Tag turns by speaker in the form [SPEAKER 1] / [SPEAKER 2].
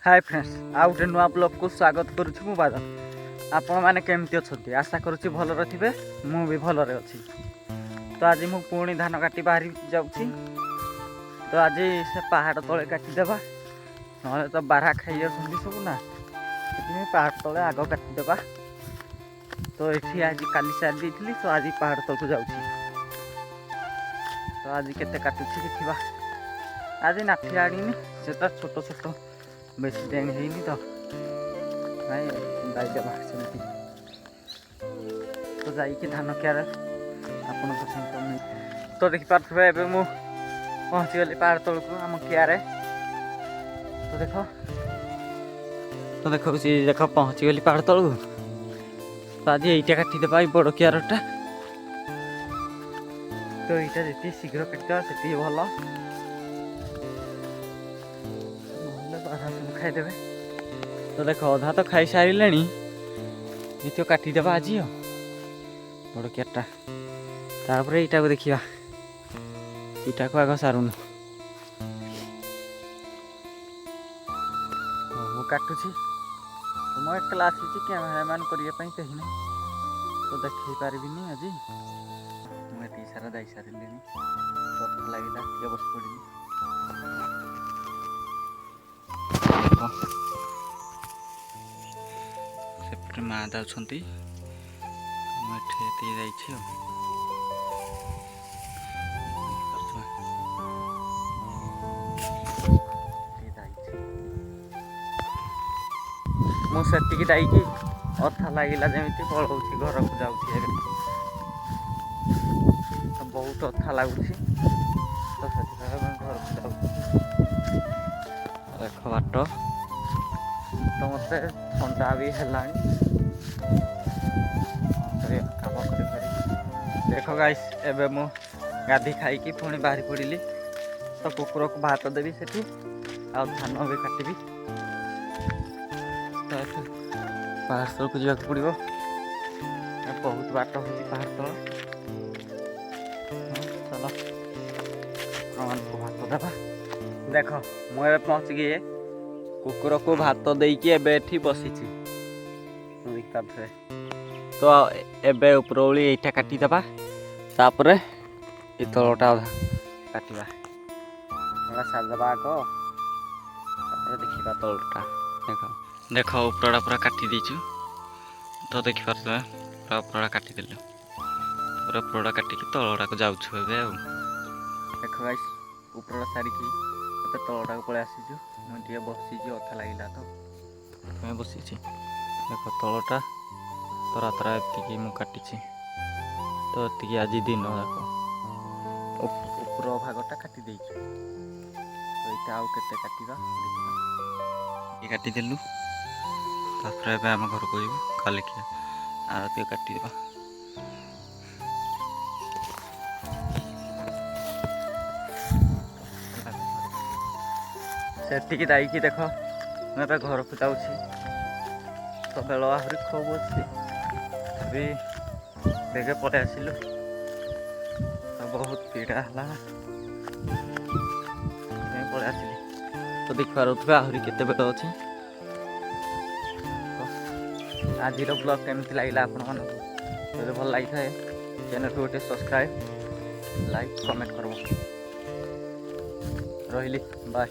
[SPEAKER 1] Hi friends, आउ गोटे नुआ ब्लॉग को स्वागत करुछु मु बादल। आपण माने केमती अछंती? आशा करुछि भलरे थिबे। मु भी भलरे अछि। तो आज मु पुणी धान काटी बाहरी जाउछि। तो आज से पहाड़ तले काटी देबा, नले तो बारा खाइ असंती सब ना, सेति पहाड़ तले आगो काटी देबा। तो एठी आज काली सार दिथिली, तो आज पहाड़ तल को जाउछि। तो आज केते काटुछि देखिबा। आज नाठी आनिनी, सेटा छोटो छोटो बेसी डेंग है तो भाई दाई देवा सेमती। तो जाइए धान क्यार आपण तो देखी पारे एवं मु पहुँची गली पहाड़ तल को आम क्यारे। तो देख पहुँची गली पहाड़ तल को। तो आज यहीटा काटिदेबा बड़ क्यारटा। तो यहाँ जी शीघ्र काटिदेबा से भल, खाईदे। तो देख अधा तो खाई सारे ये काटिदेबा आज बड़ क्यारटा। तापर यहाँ को देखा, यहाँ को आग सारूनु मु काटुची। मो एकला आसी कैमेरामैन करने कहीं ना, तो देखे पारिनी आज मुझे सारा जाई सारे लगे बस पड़ी। सेपटे माँ जाऊँगी मुझे जाइए अथा लगिला जमी पलौ घर को जाऊँगी। बहुत अथा लगुच, तो घर को जाऊँ। देख बाट तो मत ठंडा भी है कम कर। देख गाइस एबे मु गाधी खाई पुणी बाहरी पड़ी। तो कुकुर को भात देवी से धान भी काटि। तो पहाड़ तल को जावाक पड़ो। बहुत बाट हो पहाड़ तल। चलो को भात देवा। देख मुझे पहुँच गए कुकुर को भात देकी एबे बसी। तो एबे उपरओली एटा काटिदेबा, तापर ये तलटा अधा काटिबा सारदेबा आग। तापर देखा तलटा देख उपरटा पूरा काटी देचु। तो देखिपार पूरा उपरटा काटिदेलु। पूरा उपरटा काटिकी तलटा को जाऊछु एबे। देख गाइस उपरटा सारिकी तलटा को पलि आसीचु। मुझे बसी अथा लगिला तो बसी। देख तलटा तरा तरा एति मु काटी। तो ये आज दिन जाक ऊपर भागटा काटी दे। तो यहाँ आउ के काटा ये काटिदेलु। तापर एबे आम घर को जीवु काली आरती काटिदेबा। सेठिकी जाइकी देख मुझे घर को जाऊँगी। तो बेल आहरी खूब अच्छी अभी बेगे पलि आसिलु। तो बहुत पीड़ा है पलि आसिली। तो देखिए आहरी केते बेल अच्छी। आज ब्लॉग केमती लगे आपण मानक भल लगी थाए चैनल को गोटे सब्सक्राइब लाइक कमेंट करब। रही बाय।